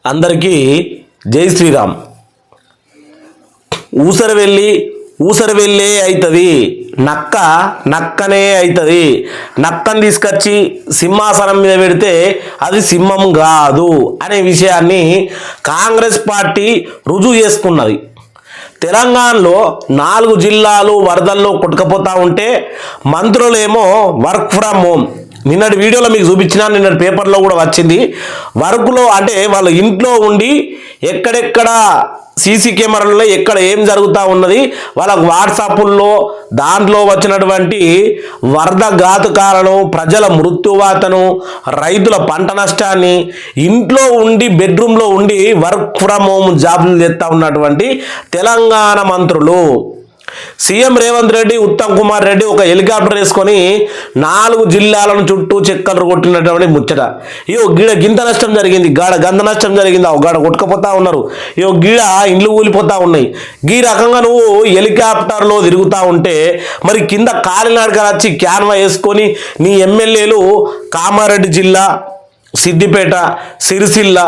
అందరికీ జై శ్రీరామ్. ఊసరవెల్లే అవుతుంది, నక్కనే అవుతుంది. నక్కని తీసుకొచ్చి సింహాసనం మీద పెడితే అది సింహం కాదు అనే విషయాన్ని కాంగ్రెస్ పార్టీ రుజువు చేసుకున్నది. తెలంగాణలో 4 జిల్లాలు వరదల్లో కొట్టుకుపోతూ ఉంటే మంత్రులేమో వర్క్ ఫ్రమ్ హోమ్. నిన్నటి వీడియోలో మీకు చూపించిన, నిన్నటి పేపర్లో కూడా వచ్చింది. వర్క్లో అంటే వాళ్ళ ఇంట్లో ఉండి ఎక్కడెక్కడ సీసీ కెమెరాల్లో ఎక్కడ ఏం జరుగుతూ ఉన్నది, వాళ్ళకు వాట్సాప్ల్లో దాంట్లో వచ్చినటువంటి వరద ఘాతుకాలను, ప్రజల మృత్యువాతను, రైతుల పంట నష్టాన్ని ఇంట్లో ఉండి బెడ్రూమ్లో ఉండి వర్క్ ఫ్రమ్ హోమ్ జాబ్లు చేస్తూ ఉన్నటువంటి తెలంగాణ మంత్రులు సీఎం రేవంత్ రెడ్డి, ఉత్తమ్ కుమార్ రెడ్డి ఒక హెలికాప్టర్ వేసుకొని 4 జిల్లాలను చుట్టూ చెక్కలు కొట్టినటువంటి ముచ్చట. ఇయో గీడ గింత నష్టం జరిగింది, గాడ గంత నష్టం జరిగింది, గాడ కొట్టుకుపోతా ఉన్నారు, ఇయో గీడ ఇండ్లు కూలిపోతా ఉన్నాయి. ఈ రకంగా నువ్వు హెలికాప్టర్లో తిరుగుతూ ఉంటే మరి కింద కాలినడకలు వచ్చి క్యాన్వా వేసుకొని నీ ఎమ్మెల్యేలు కామారెడ్డి జిల్లా, సిద్దిపేట, సిరిసిల్ల,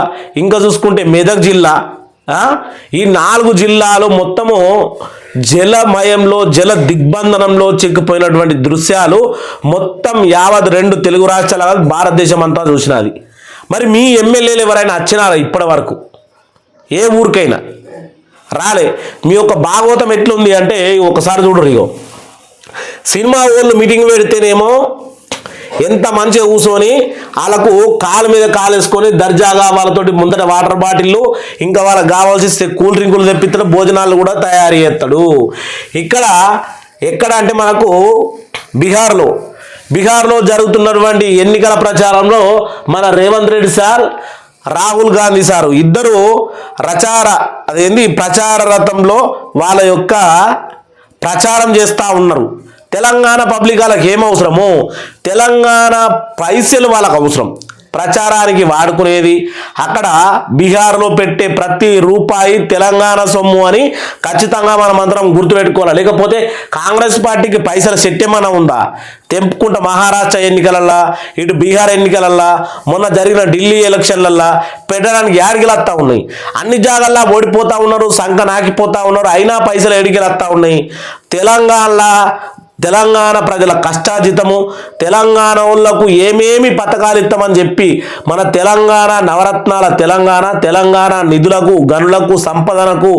ఇంకా చూసుకుంటే మెదక్ జిల్లా, ఈ 4 జిల్లాలు మొత్తము జలమయంలో, జల దిగ్బంధనంలో చిక్కిపోయినటువంటి దృశ్యాలు మొత్తం యావత్ 2 తెలుగు రాష్ట్రాల భారతదేశం అంతా చూసినది. మరి మీ ఎమ్మెల్యేలు ఎవరైనా వచ్చినారా ఇప్పటి వరకు? ఏ ఊరికైనా రాలే. మీ యొక్క భాగవతం ఎట్లుంది అంటే ఒకసారి చూడరు. ఇగో సినిమా వాళ్ళు మీటింగ్ పెడితేనేమో ఎంత మంచిగా కూర్చొని వాళ్ళకు కాలు మీద కాలు వేసుకొని దర్జాగా వాళ్ళతోటి ముందట వాటర్ బాటిళ్ళు, ఇంకా వాళ్ళకి కావాల్సి కూల్ డ్రింకులు తెప్పిస్తాడు, భోజనాలు కూడా తయారు చేస్తాడు. ఎక్కడ అంటే మనకు బీహార్లో జరుగుతున్నటువంటి ఎన్నికల ప్రచారంలో మన రేవంత్ రెడ్డి సార్, రాహుల్ గాంధీ సారు ఇద్దరు ప్రచార రథంలో వాళ్ళ యొక్క ప్రచారం చేస్తూ ఉన్నారు. తెలంగాణ పబ్లిక్ వాళ్ళకి ఏం అవసరమో తెలంగాణ పైసలు వాళ్ళకు అవసరం, ప్రచారానికి వాడుకునేది. అక్కడ బీహార్లో పెట్టే ప్రతి రూపాయి తెలంగాణ సొమ్ము అని ఖచ్చితంగా మనం అందరం గుర్తుపెట్టుకోవాలి. లేకపోతే కాంగ్రెస్ పార్టీకి పైసల సెట్ ఏమైనా ఉందా? తెంపుకుంటా మహారాష్ట్ర ఎన్నికలల్లా, ఇటు బీహార్ ఎన్నికలల్లా, మొన్న జరిగిన ఢిల్లీ ఎలక్షన్లల్లా పెట్టడానికి యాడికెళ్ళొస్తా ఉన్నాయి. అన్ని జాగాల్లో ఓడిపోతూ ఉన్నారు, సంఖ నాకిపోతూ ఉన్నారు, అయినా పైసలు ఎడికెళ్ళొస్తా ఉన్నాయి. తెలంగాణ ప్రజల కష్టాజితము, తెలంగాణ వాళ్ళకు ఏమేమి పథకాలు ఇస్తామని చెప్పి మన తెలంగాణ నవరత్నాల తెలంగాణ నిధులకు, గనులకు, సంపదనకు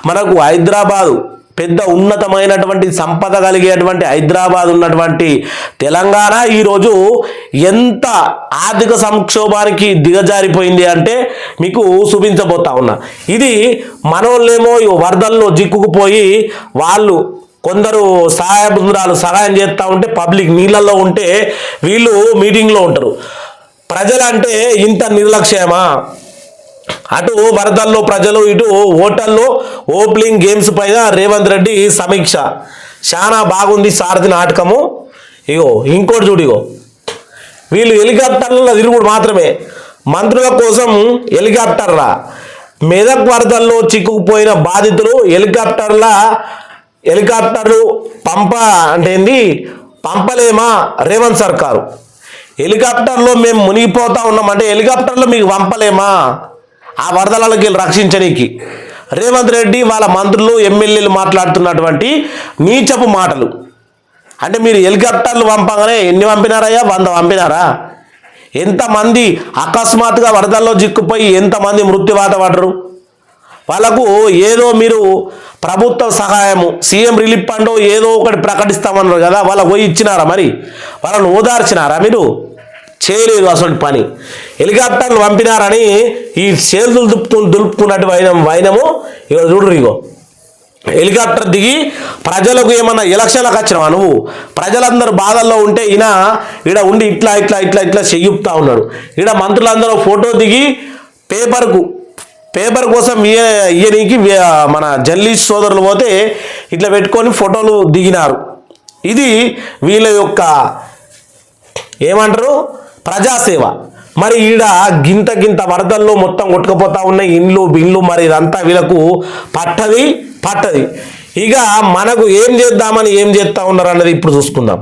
మనకు హైదరాబాదు పెద్ద ఉన్నతమైనటువంటి సంపద కలిగేటువంటి హైదరాబాద్ ఉన్నటువంటి తెలంగాణ ఈరోజు ఎంత ఆర్థిక సంక్షోభానికి దిగజారిపోయింది అంటే మీకు చూపించబోతా ఉన్నా. ఇది మనోళ్ళేమో వరదల్లో జిక్కుకుపోయి వాళ్ళు కొందరు సహాయ బృందాలు సహాయం చేస్తూ ఉంటే పబ్లిక్ నీళ్ళల్లో ఉంటే వీళ్ళు మీటింగ్లో ఉంటారు. ప్రజలంటే ఇంత నిర్లక్ష్యమా? అటు వరదల్లో ప్రజలు, ఇటు హోటల్లో ఓపెనింగ్ గేమ్స్ పైన రేవంత్ రెడ్డి సమీక్ష. చాలా బాగుంది సారథి నాటకము. ఇంకోటి చూడు, వీళ్ళు హెలికాప్టర్లలో తిరుగుడు మాత్రమే, మంత్రుల కోసం హెలికాప్టర్ రా. మెదక్ వరదల్లో చిక్కుకుపోయిన బాధితులు హెలికాప్టర్లు పంపలేమా రేవంత్ సర్కారు? హెలికాప్టర్లో మేము మునిగిపోతా ఉన్నామంటే హెలికాప్టర్లో మీకు పంపలేమా ఆ వరదలకి రక్షించడానికి? రేవంత్ రెడ్డి వాళ్ళ మంత్రులు, ఎమ్మెల్యేలు మాట్లాడుతున్నటువంటి నీచపు మాటలు. అంటే మీరు హెలికాప్టర్లు పంపగానే ఎన్ని పంపినారయ్యా? 100 పంపినారా? ఎంతమంది అకస్మాత్తుగా వరదల్లో చిక్కుపోయి ఎంతమంది మృత్యువాత పడరు? వాళ్ళకు ఏదో మీరు ప్రభుత్వ సహాయము, సీఎం రిలీఫ్ ఫండ్ ఏదో ఒకటి ప్రకటిస్తామన్నారు కదా, వాళ్ళకు పోయి ఇచ్చినారా? మరి వాళ్ళను ఓదార్చినారా? మీరు చేయలేదు అసలు పని. హెలికాప్టర్లు పంపినారని ఈ చేతులు దులుపుకున్నట్టు వైనము. చూడరు, హెలికాప్టర్ దిగి ప్రజలకు ఏమన్నా ఎలక్షన్లకు వచ్చినావా నువ్వు? ప్రజలందరూ బాధల్లో ఉంటే ఈడ ఉండి ఇట్లా చెయ్యుపుతా ఉన్నాడు. ఈడ మంత్రులందరూ ఫోటో దిగి పేపర్ కోసం ఇయనికి మన జర్నలిస్ట్ సోదరులు పోతే ఇట్లా పెట్టుకొని ఫోటోలు దిగినారు. ఇది వీళ్ళ యొక్క ఏమంటారు ప్రజాసేవ. మరి ఈడ గింత వరదల్లో మొత్తం కొట్టుకుపోతా ఉన్నాయి ఇండ్లు. మరి ఇదంతా వీళ్ళకు పట్టది. ఇక మనకు ఏం చేస్తా ఉన్నారు అన్నది ఇప్పుడు చూసుకుందాం.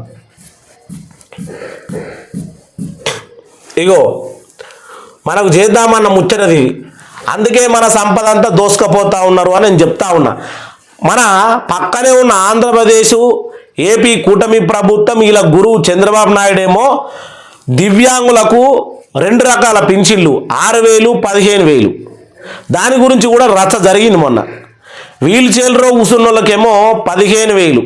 మనకు చేద్దామన్న ముచ్చటది అందుకే మన సంపద అంతా దోసుకపోతా ఉన్నారు అని నేను చెప్తా ఉన్నా. మన పక్కనే ఉన్న ఆంధ్రప్రదేశ్ ఏపీ కూటమి ప్రభుత్వం ఇలా గురువు చంద్రబాబు నాయుడు ఏమో దివ్యాంగులకు 2 రకాల పింఛన్లు 6,000 15,000 దాని గురించి కూడా రచ్చ జరిగింది మొన్న. వీల్ చైర్లో కూర్చున్న వాళ్ళకేమో 15,000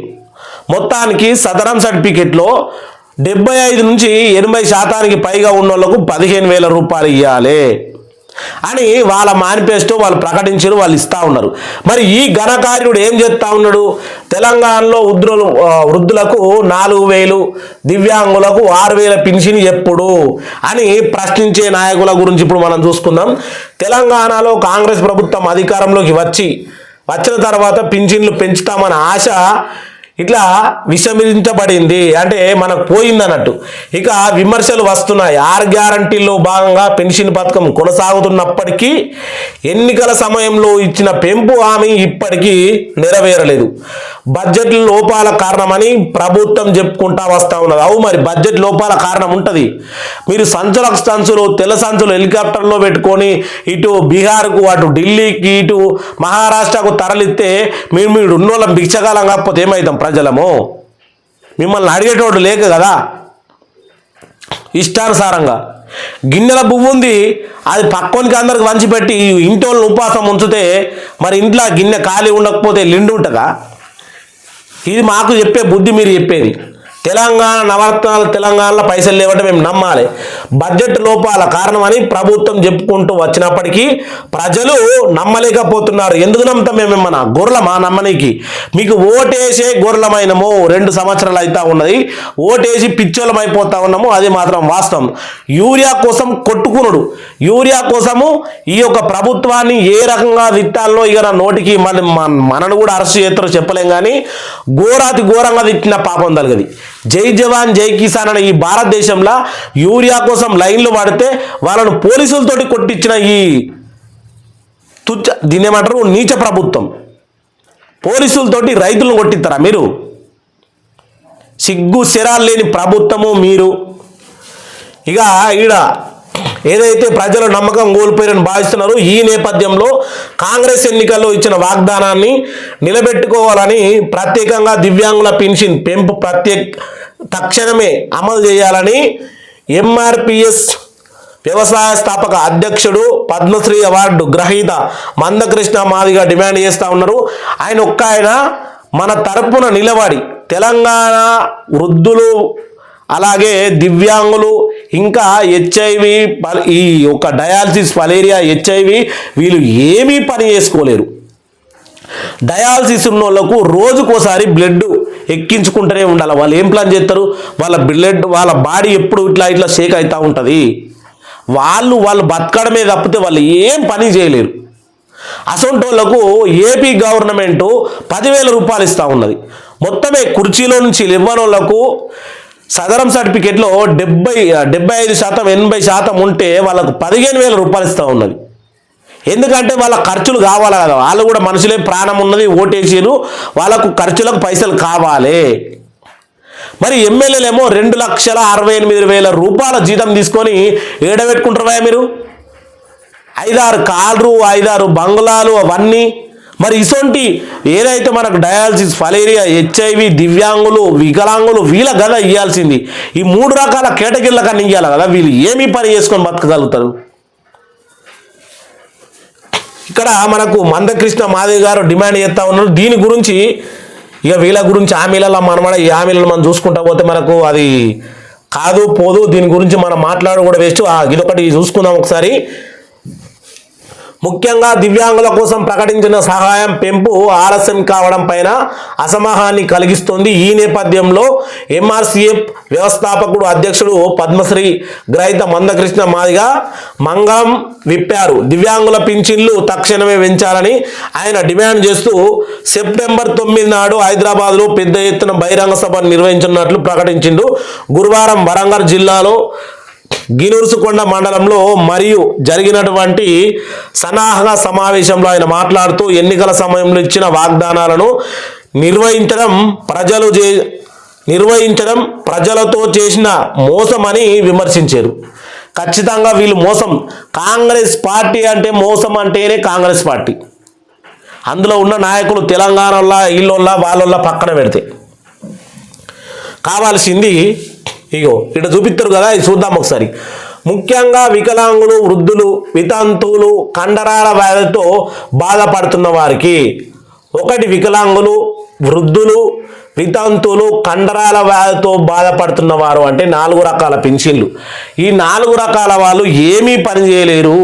మొత్తానికి సదరం సర్టిఫికెట్లో 75 నుంచి 80% పైగా ఉన్న వాళ్ళకు 15,000 రూపాయలు ఇవ్వాలి అని వాళ్ళ మేనిఫెస్టో వాళ్ళు ప్రకటించారు, వాళ్ళు ఇస్తా ఉన్నారు. మరి ఈ ఘనకార్యుడు ఏం చేస్తా ఉన్నాడు? తెలంగాణలో వృద్ధులకు 4,000 దివ్యాంగులకు 6,000 పింఛన్ ఎప్పుడు అని ప్రశ్నించే నాయకుల గురించి ఇప్పుడు మనం చూసుకుందాం. తెలంగాణలో కాంగ్రెస్ ప్రభుత్వం అధికారంలోకి వచ్చిన తర్వాత పింఛన్లు పెంచుతామన్న ఆశ ఇట్లా విషమించబడింది, అంటే మనకు పోయింది అన్నట్టు. ఇక విమర్శలు వస్తున్నాయి. 6 గ్యారంటీల్లో భాగంగా పెన్షన్ పథకం కొనసాగుతున్నప్పటికీ ఎన్నికల సమయంలో ఇచ్చిన పెంపు హామీ ఇప్పటికీ నెరవేరలేదు. బడ్జెట్ లోపాల కారణమని ప్రభుత్వం చెప్పుకుంటా వస్తూ ఉన్నది. అవు మరి బడ్జెట్ లోపాల కారణం ఉంటుంది. మీరు సంచులు తెల్ల సంచులు హెలికాప్టర్లో పెట్టుకొని ఇటు బీహార్కు అటు ఢిల్లీకి ఇటు మహారాష్ట్రకు తరలిస్తే మీరు ఉన్నోళ్ళం భిక్షకాలం కాకపోతే ఏమవుతాం? ప్రజలము మిమ్మల్ని అడిగేటోడు లేక కదా. ఇష్టానుసారంగా గిన్నెల పువ్వు ఉంది, అది పక్కోనికి అందరికి వంచిపెట్టి ఇంటోళ్ళని ఉపాసం ఉంచితే మరి ఇంట్లో గిన్నె ఖాళీ ఉండకపోతే లిండు ఉంటుందా? ఇది మాకు చెప్పే బుద్ధి మీరు చెప్పేది. తెలంగాణ నవరత్నాలు తెలంగాణలో పైసలు లేవంటే మేము నమ్మాలి. బడ్జెట్ లోపాల కారణమని ప్రభుత్వం చెప్పుకుంటూ వచ్చినప్పటికీ ప్రజలు నమ్మలేకపోతున్నారు. ఎందుకు నమ్ముతాం? మేమేమన్నా గొర్రెలమా నమ్మనీకి? మీకు ఓటేసే గొర్రెలమైనము 2 సంవత్సరాలు అవుతా ఉన్నది, ఓటేసి పిచ్చోళం అయిపోతా ఉన్నాము. అది మాత్రం వాస్తవం. యూరియా కోసం కొట్టుకునుడు, యూరియా కోసము ఈ యొక్క ప్రభుత్వాన్ని ఏ రకంగా తిట్టాలో ఇక నా నోటికి మనను కూడా అరెస్ట్ చేస్తారో చెప్పలేం, కానీ ఘోరాతి ఘోరంగా తిట్టిన పాపం తలగది. జై జవాన్ జై కిసాన్ అనే ఈ భారతదేశంలో యూరియా కోసం లైన్లు పడితే వాళ్ళను పోలీసులతోటి కొట్టించిన ఈ దీన్ని ఏమంటారు, నీచ ప్రభుత్వం. పోలీసులతోటి రైతులను కొట్టిస్తారా మీరు? సిగ్గు శరాలు లేని ప్రభుత్వము మీరు. ఇక ఈడ ఏదైతే ప్రజలు నమ్మకం కోల్పోయారని భావిస్తున్నారు, ఈ నేపథ్యంలో కాంగ్రెస్ ఎన్నికల్లో ఇచ్చిన వాగ్దానాన్ని నిలబెట్టుకోవాలని ప్రత్యేకంగా దివ్యాంగుల పెన్షన్ పెంపు తక్షణమే అమలు చేయాలని ఎంఆర్పిఎస్ వ్యవసాయ స్థాపక అధ్యక్షుడు పద్మశ్రీ అవార్డు గ్రహీత మందకృష్ణ మాదిగ డిమాండ్ చేస్తూ ఉన్నారు. ఆయన మన తరపున నిలబడి తెలంగాణ వృద్ధులు అలాగే దివ్యాంగులు ఇంకా హెచ్ఐవి ఈ యొక్క డయాలసిస్ మలేరియా హెచ్ఐవి వీళ్ళు ఏమీ పని చేసుకోలేరు. డయాలసిస్ ఉన్న వాళ్ళకు రోజుకోసారి బ్లడ్ ఎక్కించుకుంటూనే ఉండాలి. వాళ్ళు ఏం ప్లాన్ చేస్తారు? వాళ్ళ బాడీ ఎప్పుడు ఇట్లా షేక్ అవుతూ ఉంటుంది. వాళ్ళు బతకడమే తప్పితే వాళ్ళు ఏం పని చేయలేరు. అసొంటి వాళ్ళకు ఏపీ గవర్నమెంట్ 10,000 రూపాయలు ఇస్తూ ఉన్నది. మొత్తమే కుర్చీలో నుంచి ఇవ్వని వాళ్ళకు సదరం సర్టిఫికెట్లో 75% 80% ఉంటే వాళ్ళకు 15,000 రూపాయలు ఇస్తూ ఉన్నది. ఎందుకంటే వాళ్ళ ఖర్చులు కావాలి కదా, వాళ్ళు కూడా మనుషులే, ప్రాణం ఉన్నది, ఓటేసారు, వాళ్ళకు ఖర్చులకు పైసలు కావాలి. మరి ఎమ్మెల్యేలేమో 2,68,000 రూపాయల జీతం తీసుకొని ఏడబెట్టుకుంటారా మీరు? 5-6 కార్లు 5-6 బంగ్లాలు అవన్నీ. మరి ఇసొంటి ఏదైతే మనకు డయాలసిస్ మలేరియా హెచ్ఐవి దివ్యాంగులు వికలాంగులు వీళ్ళ గద ఇవ్వాల్సింది ఈ 3 రకాల కేటగిరీల కన్నా ఇవ్వాలి కదా. వీళ్ళు ఏమీ పని చేసుకొని బతకగలుగుతారు? ఇక్కడ మనకు మందకృష్ణ మాదిగ గారు డిమాండ్ చేస్తూ ఉన్నారు. దీని గురించి ఇక వీళ్ళ గురించి హామీలలో ఈ హామీలను మనం చూసుకుంటా పోతే మనకు అది కాదు పోదు. దీని గురించి మనం మాట్లాడడం కూడా వేస్ట్. ఇదొకటి చూసుకుందాం ఒకసారి. ముఖ్యంగా దివ్యాంగుల కోసం ప్రకటించిన సహాయం పెంపు ఆలస్యం కావడం పైన అసమాధానాన్ని కలిగిస్తుంది. ఈ నేపథ్యంలో ఎంఆర్సిఎఫ్ వ్యవస్థాపకుడు అధ్యక్షుడు పద్మశ్రీ గ్రహీత మందకృష్ణ మాదిగ మంగళం విప్పారు. దివ్యాంగుల పింఛన్లు తక్షణమే పెంచాలని ఆయన డిమాండ్ చేస్తూ సెప్టెంబర్ 9 నాడు హైదరాబాద్లో పెద్ద ఎత్తున బహిరంగ సభ నిర్వహించనున్నట్లు ప్రకటించిండు. గురువారం వరంగల్ జిల్లాలో గినుర్సుకొండ మండలంలో మరియు జరిగినటువంటి సన్నాహక సమావేశంలో ఆయన మాట్లాడుతూ ఎన్నికల సమయంలో ఇచ్చిన వాగ్దానాలను నిర్వహించడం ప్రజలతో చేసిన మోసమని విమర్శించారు. ఖచ్చితంగా వీళ్ళు మోసం. కాంగ్రెస్ పార్టీ అంటే మోసం అంటేనే కాంగ్రెస్ పార్టీ. అందులో ఉన్న నాయకులు తెలంగాణలో వీళ్ళోళ్ళ వాళ్ళ పక్కన పెడితే కావాల్సింది ఇగో ఇటు చూపిస్తారు కదా, ఇది చూద్దాం ఒకసారి. ముఖ్యంగా వికలాంగులు, వృద్ధులు, వితంతువులు, కండరాల వ్యాధితో బాధపడుతున్న వారికి. ఒకటి వికలాంగులు, వృద్ధులు, వితంతువులు, కండరాల వ్యాధితో బాధపడుతున్న వారు అంటే 4 రకాల పింఛన్లు. ఈ 4 రకాల వాళ్ళు ఏమీ పని చేయలేరు.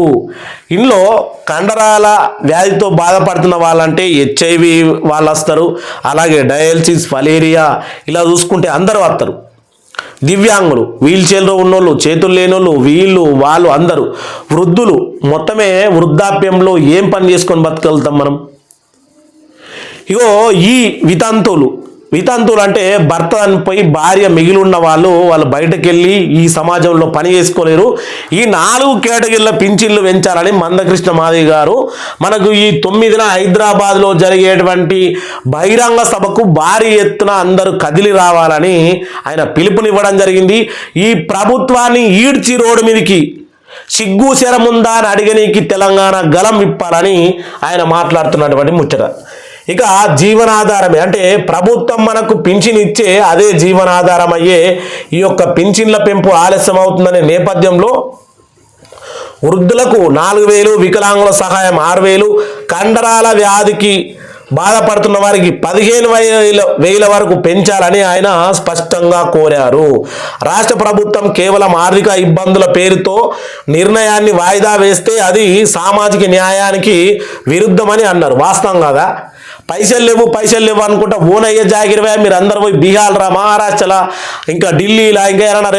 ఇందులో కండరాల వ్యాధితో బాధపడుతున్న వాళ్ళంటే HIV వాళ్ళు వస్తారు, అలాగే డయాలసిస్, ఫలేరియా, ఇలా చూసుకుంటే అందరూ వస్తారు. దివ్యాంగులు, వీల్ చైర్లో ఉన్నోళ్ళు, చేతులు లేనోళ్ళు, వీళ్ళు వాళ్ళు అందరూ. వృద్ధులు, మొత్తమే వృద్ధాప్యంలో ఏం పని చేసుకొని బతకగలుగుతాం మనం. ఇగో ఈ వితంతువులు అంటే భర్త చనిపోయి భార్య మిగిలి ఉన్న వాళ్ళు బయటకు వెళ్ళి ఈ సమాజంలో పని చేసుకోలేరు. ఈ 4 కేటగిరీల పింఛన్లు పెంచాలని మందకృష్ణ మాదిగ గారు మనకు ఈ 9న హైదరాబాద్లో జరిగేటువంటి బహిరంగ సభకు భారీ ఎత్తున అందరూ కదిలి రావాలని ఆయన పిలుపునివ్వడం జరిగింది. ఈ ప్రభుత్వాన్ని ఈడ్చి రోడ్డు మీదకి సిగ్గు శరముందా అని అడిగనీకి తెలంగాణ గలం విప్పాలని ఆయన మాట్లాడుతున్నటువంటి ముచ్చట. ఇక జీవనాధారమే అంటే ప్రభుత్వం మనకు పింఛన్ ఇచ్చే అదే జీవనాధారం అయ్యే ఈ యొక్క పింఛన్ల పెంపు ఆలస్యం అవుతుందనే నేపథ్యంలో వృద్ధులకు 4,000, వికలాంగుల సహాయం 6,000, కండరాల వ్యాధికి బాధపడుతున్న వారికి 15,000 వరకు పెంచాలని ఆయన స్పష్టంగా కోరారు. రాష్ట్ర ప్రభుత్వం కేవలం ఆర్థిక ఇబ్బందుల పేరుతో నిర్ణయాన్ని వాయిదా వేస్తే అది సామాజిక న్యాయానికి విరుద్ధమని అన్నారు. వాస్తవం కదా, పైసలు లేవు అనుకుంటా ఓనయ్య జాగిరివే మీరు అందరు పోయి బీహార్రా, మహారాష్ట్రలా, ఇంకా ఢిల్లీలా, ఇంకా ఏమన్నా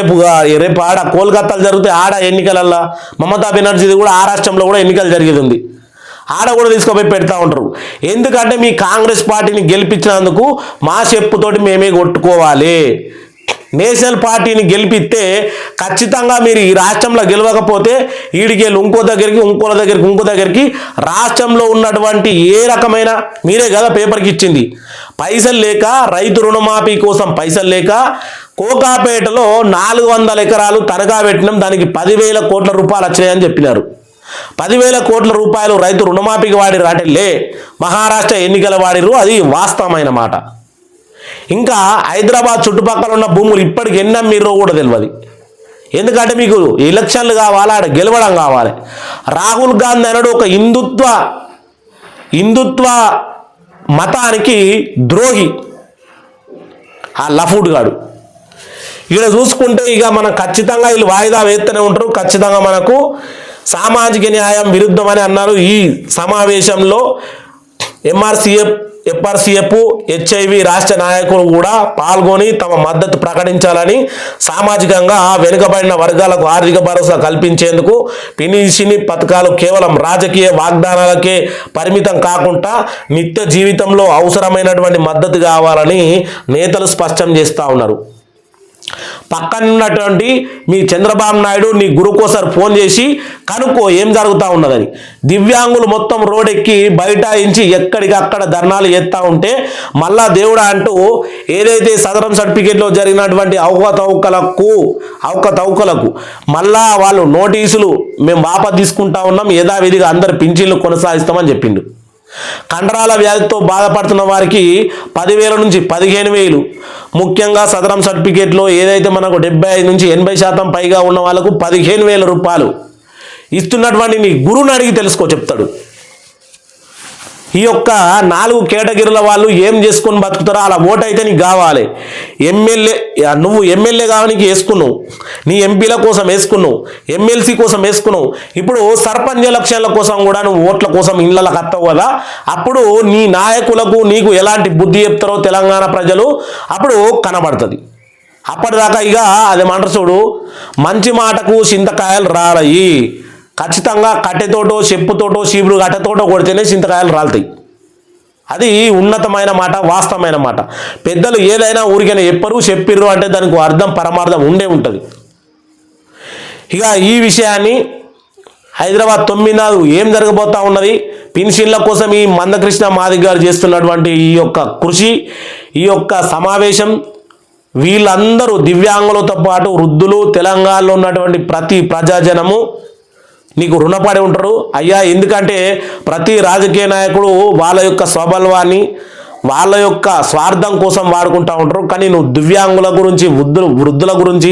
రేపు ఆడ కోల్కతాలు జరిగితే ఆడ ఎన్నికలల్లా మమతా బెనర్జీది కూడా ఆ రాష్ట్రంలో కూడా ఎన్నికలు జరిగేది ఉంది. ఆడ కూడా తీసుకుపోయి పెడతా ఉంటారు. ఎందుకంటే మీ కాంగ్రెస్ పార్టీని గెలిపించినందుకు మా చెప్పుతోటి మేమే కొట్టుకోవాలి. నేషనల్ పార్టీని గెలిపిస్తే ఖచ్చితంగా మీరు ఈ రాష్ట్రంలో గెలవకపోతే ఈడికెళ్ళి ఇంకో దగ్గరికి రాష్ట్రంలో ఉన్నటువంటి ఏ రకమైన మీరే కదా పేపర్కి ఇచ్చింది. పైసలు లేక రైతు రుణమాఫీ కోసం పైసలు లేక కోకాపేటలో 400 ఎకరాలు తనఖా పెట్టినాం, దానికి 10,000 కోట్ల రూపాయలు వచ్చినాయని చెప్పినారు. 10,000 కోట్ల రూపాయలు రైతు రుణమాఫీకి వాడిరు అంటే మహారాష్ట్ర ఎన్నికల వాడిరు, అది వాస్తవమైన మాట. ఇంకా హైదరాబాద్ చుట్టుపక్కల ఉన్న భూములు ఇప్పటికి ఎన్ని అమ్మిర్రో కూడా తెలియదు. ఎందుకంటే మీకు ఎలక్షన్లు కావాలి, ఆడ గెలవడం కావాలి. రాహుల్ గాంధీ అన్నాడు ఒక హిందుత్వ మతానికి ద్రోహి, ఆ లఫూట్ గాడు. ఇక్కడ చూసుకుంటే ఇక మనం ఖచ్చితంగా వీళ్ళు వాయిదా వేస్తూనే ఉంటారు. ఖచ్చితంగా మనకు సామాజిక న్యాయం విరుద్ధమని అన్నారు. ఈ సమావేశంలో FRCF, HIV రాష్ట్ర నాయకులు కూడా పాల్గొని తమ మద్దతు ప్రకటించాలని, సామాజికంగా వెనుకబడిన వర్గాలకు ఆర్థిక భరోసా కల్పించేందుకు పింఛన్ పథకాలు కేవలం రాజకీయ వాగ్దానాలకే పరిమితం కాకుండా నిత్య జీవితంలో అవసరమైనటువంటి మద్దతు కావాలని నేతలు స్పష్టం చేస్తూ ఉన్నారు. పక్కనున్నటువంటి మీ చంద్రబాబు నాయుడు నీ గురుకోసారి ఫోన్ చేసి కనుక్కో ఏం జరుగుతూ ఉన్నదని. దివ్యాంగులు మొత్తం రోడ్డెక్కి బైఠాయించి ఎక్కడికక్కడ ధర్నాలు చేస్తూ ఉంటే మళ్ళా దేవుడా అంటూ ఏదైతే సదరం సర్టిఫికేట్లో జరిగినటువంటి అవకతవకలకు మళ్ళా వాళ్ళు నోటీసులు మేము వాపసు తీసుకుంటా ఉన్నాం, యథావిధిగా అందరు పింఛన్లు కొనసాగిస్తామని చెప్పిండు. కండరాల వ్యాధితో బాధపడుతున్న వారికి 10,000 నుంచి 15,000, ముఖ్యంగా సదరం సర్టిఫికేట్లో ఏదైతే మనకు 75 నుంచి 80% పైగా ఉన్న వాళ్ళకు 15,000 రూపాయలు ఇస్తున్నటువంటి నీ గురువుని అడిగి తెలుసుకో చెప్తాడు. ఈ యొక్క 4 కేటగిరీల వాళ్ళు ఏం చేసుకొని బతుకుతారో అలా ఓటు అయితే నీకు కావాలి. నువ్వు ఎమ్మెల్యే కావడానికి వేసుకున్నావు, నీ ఎంపీల కోసం వేసుకున్నావు, ఎమ్మెల్సీ కోసం వేసుకున్నావు. ఇప్పుడు సర్పంచ్ ఎలక్షన్ల కోసం కూడా నువ్వు ఓట్ల కోసం ఇళ్ళకి వస్తావు కదా, అప్పుడు నీ నాయకులకు నీకు ఎలాంటి బుద్ధి చెప్తారో తెలంగాణ ప్రజలు అప్పుడు కనబడుతుంది. అప్పటిదాకా ఇక అదేమంటారు చూడు, మంచి మాటకు చింతకాయలు రాలయి. ఖచ్చితంగా కట్టెతోటో చెప్పుతోటో చీపురు కట్టెతోటో కొడితేనే చింతకాయలు రాలుతాయి. అది ఉన్నతమైన మాట, వాస్తవమైన మాట. పెద్దలు ఏదైనా ఊరికైనా చెప్పిర్రు అంటే దానికి అర్థం పరమార్థం ఉండే ఉంటుంది. ఇక ఈ విషయాన్ని హైదరాబాద్ 9 ఏం జరగబోతా ఉన్నది, పింఛన్ల కోసం ఈ మందకృష్ణ మాదిగ గారు చేస్తున్నటువంటి ఈ యొక్క కృషి, ఈ యొక్క సమావేశం వీళ్ళందరూ దివ్యాంగులతో పాటు వృద్ధులు, తెలంగాణలో ఉన్నటువంటి ప్రతి ప్రజాజనము నీకు రుణపడి ఉంటారు అయ్యా. ఎందుకంటే ప్రతి రాజకీయ నాయకుడు వాళ్ళ యొక్క స్వబలవాన్ని వాళ్ళ యొక్క స్వార్థం కోసం వాడుకుంటూ ఉంటారు. కానీ నువ్వు దివ్యాంగుల గురించి, వృద్ధుల గురించి,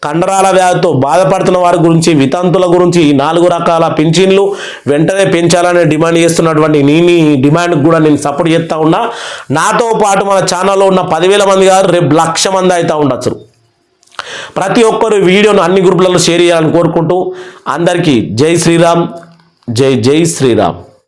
కండరాల వ్యాధితో బాధపడుతున్న వారి గురించి, వితంతుల గురించి 4 రకాల పింఛన్లు వెంటనే పెంచాలని డిమాండ్ చేస్తున్నటువంటి నీ డిమాండ్కి కూడా నేను సపోర్ట్ చేస్తూ ఉన్నా. నాతో పాటు మన ఛానల్లో ఉన్న 10,000 మంది కాదు, రేపు 1,00,000 మంది అవుతూ ఉండొచ్చు. ప్రతి ఒక్కరు వీడియోను అన్ని గ్రూపులలో షేర్ చేయాలని కోరుకుంటూ అందరికీ జై శ్రీరామ్, జై జై శ్రీరామ్.